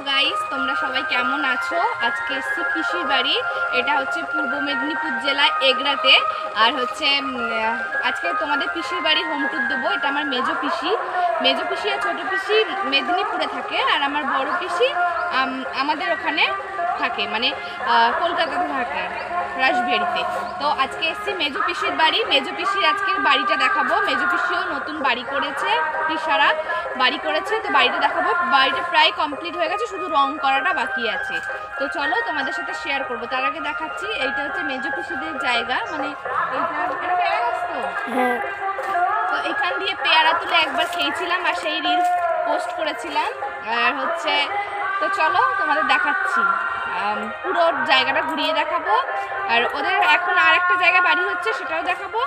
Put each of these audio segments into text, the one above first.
Guys, তোমরা সবাই কেমন আছো? আজকে এসছি পিসির বাড়ি। এটা হচ্ছে পূর্ব মেদিনীপুর জেলায় এগরাতে। আর হচ্ছে আজকে তোমাদের পিসির বাড়ি হোম ট্যুর দেবো। এটা আমার মেজো পিসি আর ছোটো পিসি মেদিনীপুরে থাকে, আর আমার বড় পিসি আমাদের ওখানে থাকে, মানে কলকাতাতে থাকে, রাসবিহারিতে। তো আজকে এসছি মেজো পিসির বাড়ি। মেজো পিসির আজকের বাড়িটা দেখাবো। মেজো পিসিও নতুন বাড়ি করেছে, পিসারা বাড়ি করেছে, তো বাড়িটা দেখাবো। বাড়িটা প্রায় কমপ্লিট হয়ে গেছে, শুধু রং করাটা বাকি আছে। তো চলো তোমাদের সাথে শেয়ার করবো। তার আগে দেখাচ্ছি, এইটা হচ্ছে মেজো পিসিদের জায়গা, মানে এইটা পেয়ারা গাছ তো। হ্যাঁ, তো এখান দিয়ে পেয়ারা তুলে একবার খেয়েছিলাম, আর সেই রিলস পোস্ট করেছিলাম। আর হচ্ছে তো চলো তোমাদের দেখাচ্ছি, পুরো জায়গাটা ঘুরিয়ে দেখাবো। আর ওদের এখন আর একটা জায়গায় বাড়ি হচ্ছে, সেটাও দেখাবো।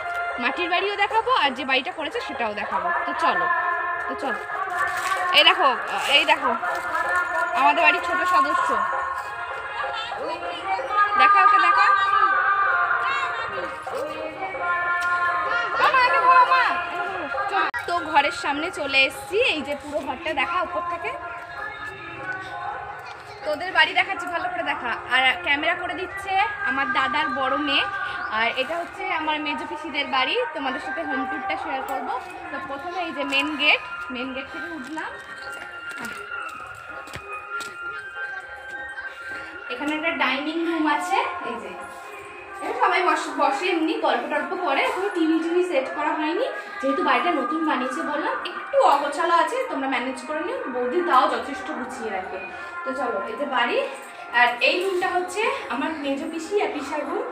মাটির বাড়িও দেখাবো, আর যে বাড়িটা করেছে সেটাও দেখাবো। তো চলো এই দেখো আমাদের বাড়ির ছোট সদস্য। দেখা ওকে দেখা। তো ঘরের সামনে চলে এসেছি। এই যে পুরো ঘরটা দেখা উপর থেকে। তোদের বাড়ি দেখাচ্ছি, ভালো করে দেখা। আর ক্যামেরা করে দিচ্ছে আমার দাদার বড় মেয়ে। আর এটা হচ্ছে আমার মেজো পিসিদের বাড়ি। তোমাদের সাথে হোম ট্যুরটা শেয়ার করবো। তো প্রথমে এই যে মেন গেট থেকে উঠলাম। এখানে একটা ডাইনিং রুম আছে। এই যে সবাই বসে এমনি গল্প টল্প করে। এখনো টিভি সেট করা হয়নি, যেহেতু বাড়িটা নতুন বানিয়েছে বললাম। একটু অগোছালো আছে, তোমরা ম্যানেজ করে নিও। বৌদি তাও যথেষ্ট গুছিয়ে রাখে। তো চলো, এই যে বাড়ি। আর এই রুমটা হচ্ছে আমার মেজো পিসি আর পিসার রুম।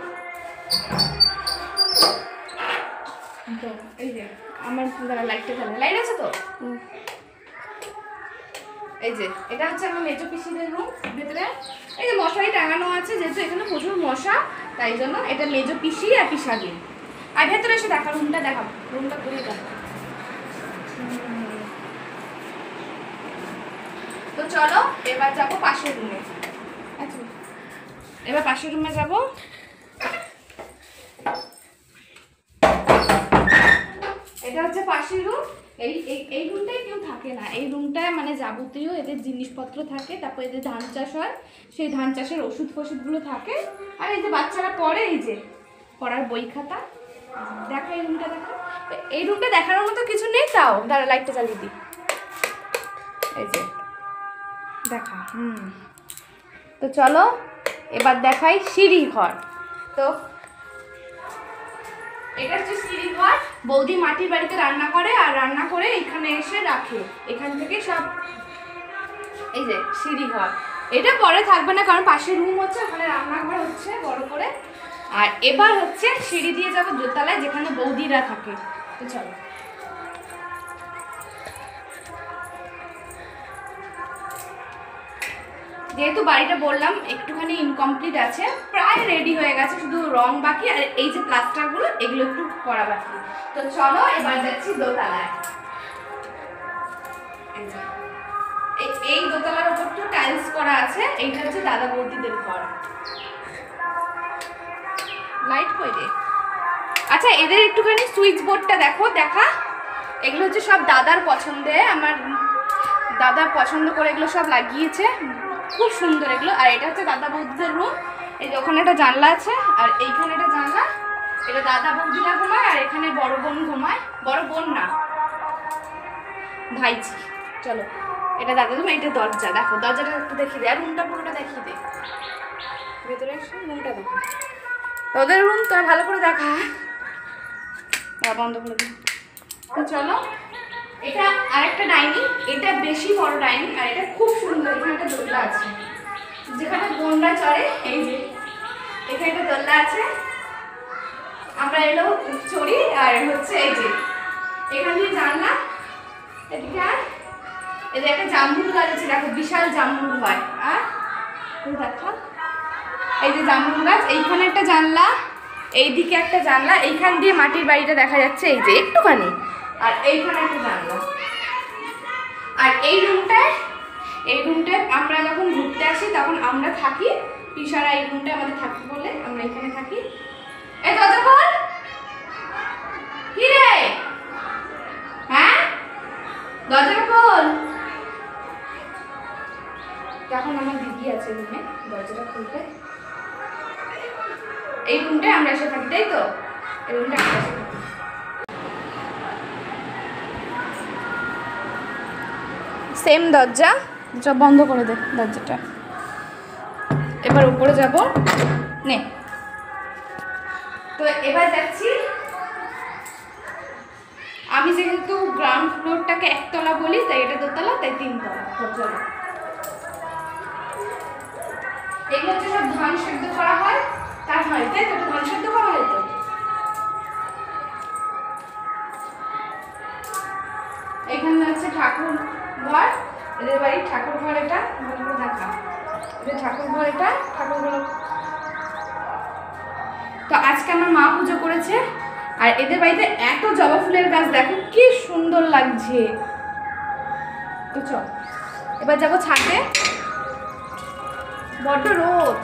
তো এই যে আমার লাইটটা জ্বালা, লাইট আছে তো। এই যে এটা হচ্ছে আমার মেজো পিসিদের রুম। ভেতরে এই যে মশারি টাঙানো আছে, যেহেতু এখানে প্রচুর মশা, তাই জন্য এটা মেজো পিসি আর পিসার রুম। আর ভেতরে এসে দেখা, রুমটা দেখাবো, রুমটা ঘুরিয়ে দেখাবো। তো চলো এবার যাবো পাশের রুমে। আচ্ছা, এবার পাশের রুমে যাবো। এটা হচ্ছে পাশের রুম। এই রুমটায় কেউ থাকে না। এই রুমটায় মানে যাবতীয় এদের জিনিসপত্র থাকে। তারপর এদের ধান চাষ হয়, সেই ধান চাষের ওষুধগুলো থাকে। আর এই যে বাচ্চারা পড়ে, এই যে পড়ার বই খাতা। দেখা এই রুমটা দেখা। এই রুমটা দেখানোর মতো কিছু নেই, তাও দাঁড়া লাইটটা জ্বালিয়ে দিই। এই যে দেখা। তো চলো এবার দেখাই সিঁড়ি ঘর। তো এটা হচ্ছে সিঁড়ি ঘর। বৌদি মাটির বাড়িতে রান্না করে, আর রান্না করে এখানে এসে রাখে। এখান থেকে সব এই যে সিঁড়ি ঘর। এটা পরে থাকবে না, কারণ পাশের রুম হচ্ছে, ওখানে রান্নাঘর হচ্ছে বড় করে। আর এবার হচ্ছে সিঁড়ি দিয়ে যাবো দোতলায়, যেখানে বৌদিরা থাকে। তো চলো। যেহেতু বাড়িটা বললাম একটুখানি ইনকমপ্লিট আছে, প্রায় রেডি হয়ে গেছে, শুধু রং বাকি। আর এই যে প্লাস্টারগুলো, এগুলো একটু করা বাকি। তো চলো এবার যাচ্ছি দোতলায়। এই দোতলার উপর তো টাইলস করা আছে। এইটা হচ্ছে দাদা বৌদিদের ঘর। লাইট কই রে? আচ্ছা, এদের একটুখানি সুইচ বোর্ডটা দেখো, দেখা। এগুলো হচ্ছে সব দাদার পছন্দে, আমার দাদা পছন্দ করে এগুলো সব লাগিয়েছে। খুব সুন্দর এগুলো। আর এটা হচ্ছে দাদা বৌদিদের রুম। এই যে ওখানে একটা জানলা আছে, আর এইখানে একটা জানলা। এটা দাদা বৌদিরা ঘুমায়, আর এখানে বড় বোন ঘুমায়। বড় বোন না, ভাইজি। চলো, এটা দাদা রুম। এইটা দরজা, দেখো দরজাটা একটু দেখিয়ে দে। আর রুমটা পুরোটা দেখিয়ে দে, ভেতরে এসে রুমটা দেখো। ওদের রুম তো ভালো করে দেখা, বন্ধ করে দিই। তো চলো, এটা আরেকটা ডাইনিং। এটা বেশি বড় ডাইনিং, আর এটা খুব সুন্দর। এখানে একটা দোলনা আছে, যেখানে বোনরা চড়ে। এই যে এখানে একটা দোলনা আছে, আমরা এলো চড়ি। আর হচ্ছে এই যে এখানে জানলা, এদিকে। আর এদের একটা জামরুল গাছ আছে, দেখো বিশাল জামরুল হয়। আর দেখো এই যে জামরুল গাছ। এইখানে একটা জানলা, এইদিকে একটা জানলা। এইখান দিয়ে মাটির বাড়িটা দেখা যাচ্ছে, এই যে একটুখানি। আর এইখানে একটা জানলা। আর এই রুমটায় আমরা যখন ঘুরতে আসি তখন আমরা থাকি। পিসারা এই রুমটায় আমাদের থাকি বলে আমরা এখানে থাকি। এই দরজা খোল। কি রে? হ্যাঁ, দরজা খোল। এখন আমার দিদি আছে রুমে, দরজাটা খুলতে। এই রুমটায় আমরা এসে থাকি, তাই তো? এই রুমটা আমরা এসে থাকি। সেম দরজা, যা বন্ধ করে দে দরজাটা। এবার উপরে যাব, নে। তো এবার যাচ্ছি, আমি যেহেতু গ্রাউন্ড ফ্লোরটাকে একতলা বলি, তাই এটা দোতলা, তাই 3 তলা। চলো, এগুলো হচ্ছে সব ধান সেদ্ধ করা হয়, তার হয়, তাই তো? ধান সেদ্ধ করা হয় তো। এখানে হচ্ছে ঠাকুর ঘর, এদের বাড়ির ঠাকুর ঘর। এটা ভালো করে দেখা, এদের ঠাকুর ঘর, এটা ঠাকুরগুলো। তো আজকে আমার মা পুজো করেছে, আর এদের বাড়িতে এত জবা ফুলের গাছ, দেখো কি সুন্দর লাগছে। তো চল এবার যাবো ছাদে, বড্ড রোদ।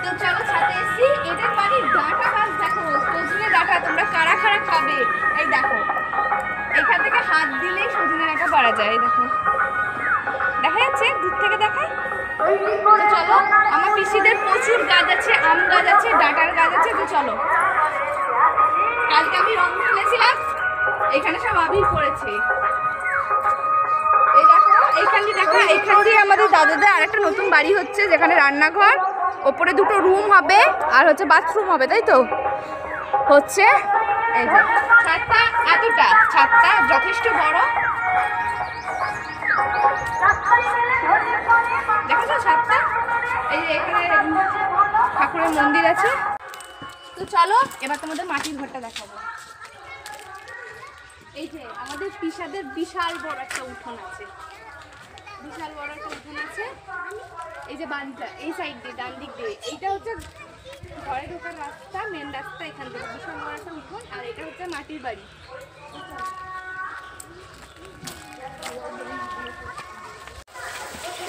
তো চলো ছাদে এসি। এদের বাড়ির ডাঁটা গাছ দেখো, সজনে ডাঁটা, তোমরা কারা কারা খাবে? এই দেখো, এখান থেকে হাত দিলেই সজনে ডাঁটা পারা যায়। দেখো, দেখা যাচ্ছে দূর থেকে দেখা। তো চলো, আমার পিসিদের প্রচুর গাছ আছে, আম গাছ আছে, ডাঁটার গাছ আছে। তো চলো, কালকে আমি রং খেলেছিলাম, এখানে সব আবির পড়েছে। এই দেখো, এইখান দিয়ে দেখো, এইখান দিয়ে আমাদের দাদাদের আরেকটা নতুন বাড়ি হচ্ছে, যেখানে রান্নাঘর, ওপরে 2টো রুম হবে, আর হচ্ছে বাথরুম হবে, তাই তো? হচ্ছে এই যে ছাদটা, এতটা ছাদটা যথেষ্ট বড়, দেখেছো ছাদটা? এই যে এখানে ঠাকুরের মন্দির আছে। তো চলো এবার তোমাদের মাটির ঘরটা দেখাবো। এই যে আমাদের পিসাদের বিশাল বড় একটা উঠোন আছে, বিশাল বড় একটা উঠোন আছে। এই যে বাড়িটা এই সাইড দিয়ে, ডান দিক দিয়ে, এইটা হচ্ছে ঘরে ঢোকার রাস্তা, মেন রাস্তা। এখান থেকে বিশাল বড় একটা উঠোন, আর এটা হচ্ছে মাটির বাড়ি।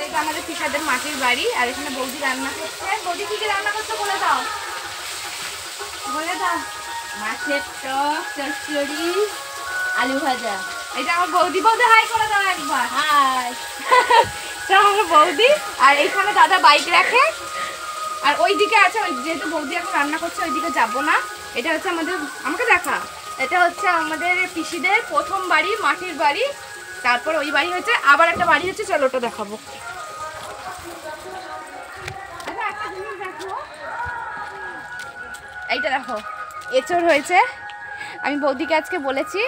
এটা আমাদের পিসাদের মাটির বাড়ি, আর এখানে বৌদি রান্না করছে। বৌদি কি কি রান্না করছে বলে দাও, বলে দাও। মাছের টক, চচ্চড়ি, আলু ভাজা। এটা আমার বৌদি। বৌদি হাই করে দাও একবার। হাই। আমার বৌদি। আর এইখানে দাদা বাইক রাখে, আর ওইদিকে আছে, যেহেতু বৌদি এখন রান্না করছে ওইদিকে যাবো না। এটা হচ্ছে আমাদের, আমাকে দেখা, এটা হচ্ছে আমাদের পিসিদের প্রথম বাড়ি, মাটির বাড়ি। তারপর ওই বাড়ি হচ্ছে, আবার একটা বাড়ি হচ্ছে, চলো ওটা দেখাবো। একটা জিনিস দেখো, এইটা দেখো, এঁচড় হয়েছে। আমি বৌদিকে আজকে বলেছি,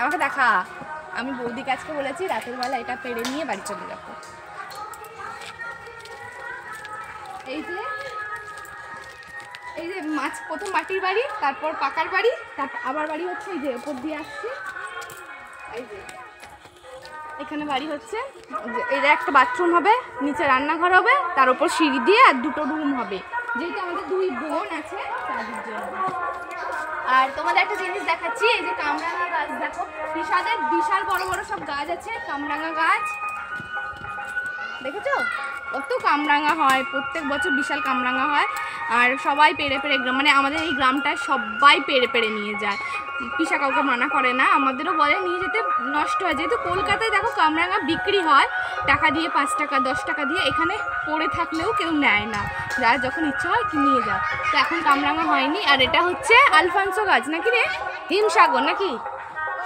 আমাকে দেখা, আমি বৌদিকে আজকে বলেছি রাতের বেলা এটা পেড়ে নিয়ে বাড়ি চলে যাবো। এই যে মাছ, প্রথম মাটির বাড়ি, তারপর পাকার বাড়ি, তারপর আবার বাড়ি হচ্ছে এই যে উপর দিয়ে আসছে। এই যে এখানে বাড়ি হচ্ছে, এটা একটা বাথরুম হবে, নিচে রান্নাঘর হবে, তার উপর সিঁড়ি দিয়ে আর 2টো রুম হবে, যেহেতু আমাদের 2 বোন আছে তাদের জন্য। আর তোমাদের একটা জিনিস দেখাচ্ছি, এই যে কামরাঙা গাছ দেখো, পিসাদের বিশাল বড় বড় সব গাছ আছে, কামরাঙা গাছ দেখেছো? কত কামরাঙা হয়, প্রত্যেক বছর বিশাল কামরাঙা হয়। আর সবাই পেড়ে পেড়ে, মানে আমাদের এই গ্রামটায় সবাই পেড়ে পেড়ে নিয়ে যায়, পিসা কাউকে মানা করে না, আমাদেরও বলে নিয়ে যেতে, নষ্ট হয়। যেহেতু কলকাতায় দেখো কামরাঙা বিক্রি হয় টাকা দিয়ে, 5 টাকা 10 টাকা দিয়ে, এখানে পড়ে থাকলেও কেউ নেয় না, যার যখন ইচ্ছা হয় কি নিয়ে যায়। তো এখন কামরাঙা হয়নি। আর এটা হচ্ছে আলফানসো গাছ নাকি রে, হিমসাগর নাকি?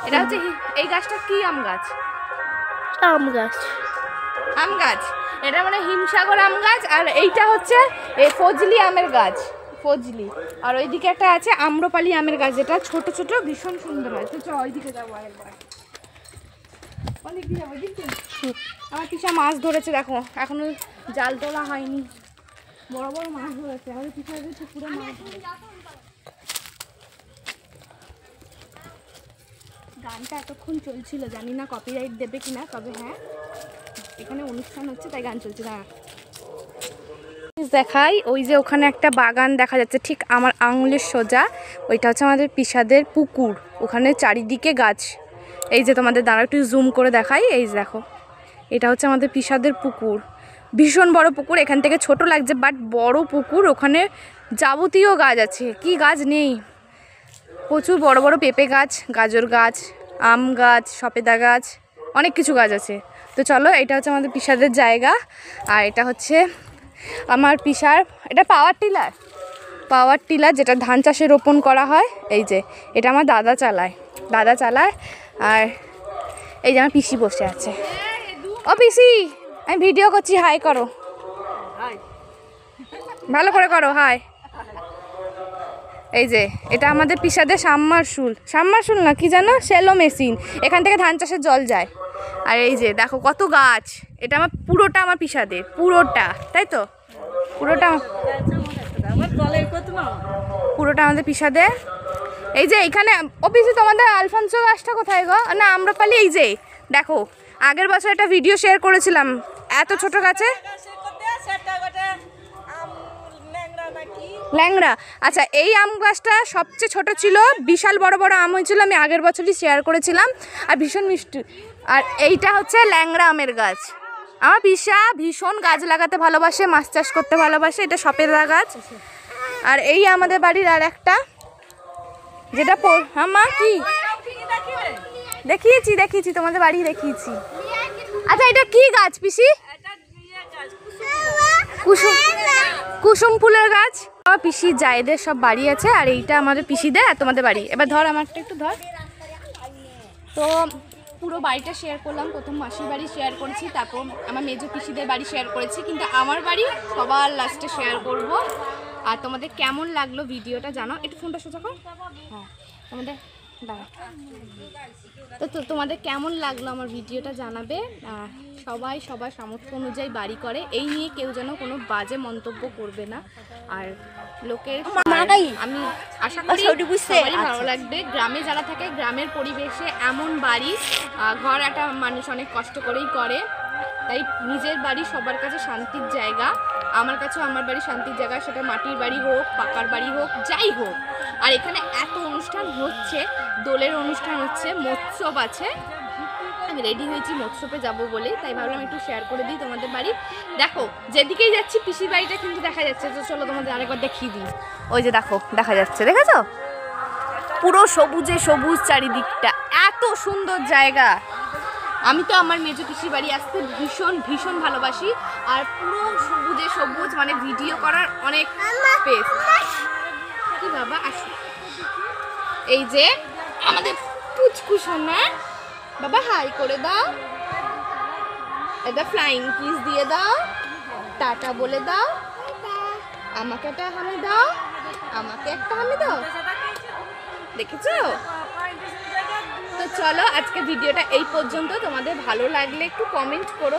এটা হচ্ছে এই গাছটা কি আম গাছ? আম গাছ। আম গাছ, এটা মানে হিমসাগর আম গাছ। আর এইটা হচ্ছে ফজলি আমের গাছ, ফজলি। আর ওইদিকে একটা আছে আম্রপালি আমের গাছ, যেটা ছোট ছোট ভীষণ সুন্দর হয়। তো ওইদিকে যাবো একবার, ওইদিকে যাবো। আমার পিসা মাছ ধরেছে দেখো, এখনো জাল তোলা হয়নি, বড় বড় মাছ ধরেছে আমাদের পিসা, পুকুরে মাছ ধরে। গানটা এতক্ষণ চলছিল, জানি না কপিরাইট দেবে কিনা, তবে হ্যাঁ এখানে অনুষ্ঠান হচ্ছে তাই গান চলছে। না দেখাই, ওই যে ওখানে একটা বাগান দেখা যাচ্ছে ঠিক আমার আঙুলের সোজা, ওইটা হচ্ছে আমাদের পিসাদের পুকুর, ওখানে চারিদিকে গাছ। এই যে তোমাদের দাঁড়া একটু জুম করে দেখাই, এই দেখো এটা হচ্ছে আমাদের পিসাদের পুকুর, ভীষণ বড় পুকুর। এখান থেকে ছোট লাগছে বাট বড় পুকুর, ওখানে যাবতীয় গাছ আছে, কি গাছ নেই, প্রচুর বড় বড় পেঁপে গাছ, গাজর গাছ, আম গাছ, সবেদা গাছ, অনেক কিছু গাছ আছে। তো চলো, এটা হচ্ছে আমাদের পিসাদের জায়গা, আর এটা হচ্ছে আমার পিসার, এটা পাওয়ার টিলার যেটা ধান চাষে রোপণ করা হয়। এই যে এটা আমার দাদা চালায়, আর এই যে আমার পিসি বসে আছে। ও পিসি, আমি ভিডিও করছি, হাই করো, ভালো করে করো হাই। এই যে এটা আমাদের পিসাদের সাবমার্সিবল না কি জানো, শ্যালো মেশিন, এখান থেকে ধান চাষের জল যায়। আর এই যে দেখো কত গাছ, এটা আমার পুরোটা আমার পিসাদের, পুরোটা, তাই তো, পুরোটা আমাদের পিসাদের। এই যে এইখানে অফিসে তোমাদের আলফানসো গাছটা কোথায় গো, না আমরা পালি, এই যে দেখো আগের বছর একটা ভিডিও শেয়ার করেছিলাম এত ছোট গাছে, ল্যাংড়া। আচ্ছা, এই আম গাছটা সবচেয়ে ছোট ছিল, বিশাল বড় বড় আম হয়েছিল, আমি আগের বছরই শেয়ার করেছিলাম, আর ভীষণ মিষ্টি। আর এইটা হচ্ছে ল্যাংড়া আমের গাছ। আমার পিসা ভীষণ গাছ লাগাতে ভালোবাসে, মাছ চাষ করতে ভালোবাসে, এটা সপেদা গাছ। আর এই আমাদের বাড়ির আর একটা, যেটা মা কি দেখিয়েছি তোমাদের বাড়ি দেখিয়েছি। আচ্ছা, এটা কি গাছ পিসি? কুসুম ফুলের গাছ। পিসি জায়েদের সব বাড়ি আছে, আর এইটা আমাদের পিসিদের, আর তোমাদের বাড়ি। এবার ধর আমারটা একটু ধর। তো পুরো বাড়িটা শেয়ার করলাম, প্রথম মাসির বাড়ি শেয়ার করেছি, তারপর আমার মেজো পিসিদের বাড়ি শেয়ার করেছি, কিন্তু আমার বাড়ি সবার লাস্টে শেয়ার করব। আর তোমাদের কেমন লাগলো ভিডিওটা জানাও, একটু ফোনটা সোজা কর। হ্যাঁ, তোমাদের তো তোমাদের কেমন লাগলো আমার ভিডিওটা জানাবে। সবাই সবার সামর্থ্য অনুযায়ী বাড়ি করে, এই নিয়ে কেউ যেন কোনো বাজে মন্তব্য করবে না। আর লোকের আমি আশা করি সবারই ভালো লাগবে। গ্রামে যারা থাকে, গ্রামের পরিবেশে এমন বাড়ি ঘর একটা মানুষ অনেক কষ্ট করেই করে, তাই নিজের বাড়ি সবার কাছে শান্তির জায়গা। আমার কাছেও আমার বাড়ি শান্তির জায়গা, সেটা মাটির বাড়ি হোক, পাকার বাড়ি হোক, যাই হোক। আর এখানে এত অনুষ্ঠান হচ্ছে, দোলের অনুষ্ঠান হচ্ছে, মৎসব আছে, আমি রেডি হয়েছি মৎসবে যাব বলে, তাই ভাবলাম একটু শেয়ার করে দিই তোমাদের বাড়ি। দেখো যেদিকেই যাচ্ছি পিসির বাড়িটা কিন্তু দেখা যাচ্ছে, তো চলো তোমাদের আরেকবার দেখিয়ে দিই। ওই যে দেখো দেখা যাচ্ছে, দেখেছো পুরো সবুজে সবুজ চারিদিকটা, এত সুন্দর জায়গা। আমি তো আমার মেজো পিসির বাড়ি আসতে ভীষণ ভালোবাসি, আর পুরো সবুজে সবুজ, মানে ভিডিও করার অনেক স্পেস। কি বাবা আসো, এই যে আমাদের পুচকুসোনা, বাবা হাই করে দাও, এটা ফ্লাইং কিস দিয়ে দাও, টাটা বলে দাও, আমাকে একটা হামি দাও, আমাকে একটা হামি দাও, দেখেছো? তো চলো আজকে ভিডিওটা এই পর্যন্ত। তোমাদের ভালো লাগলে একটু কমেন্ট করো।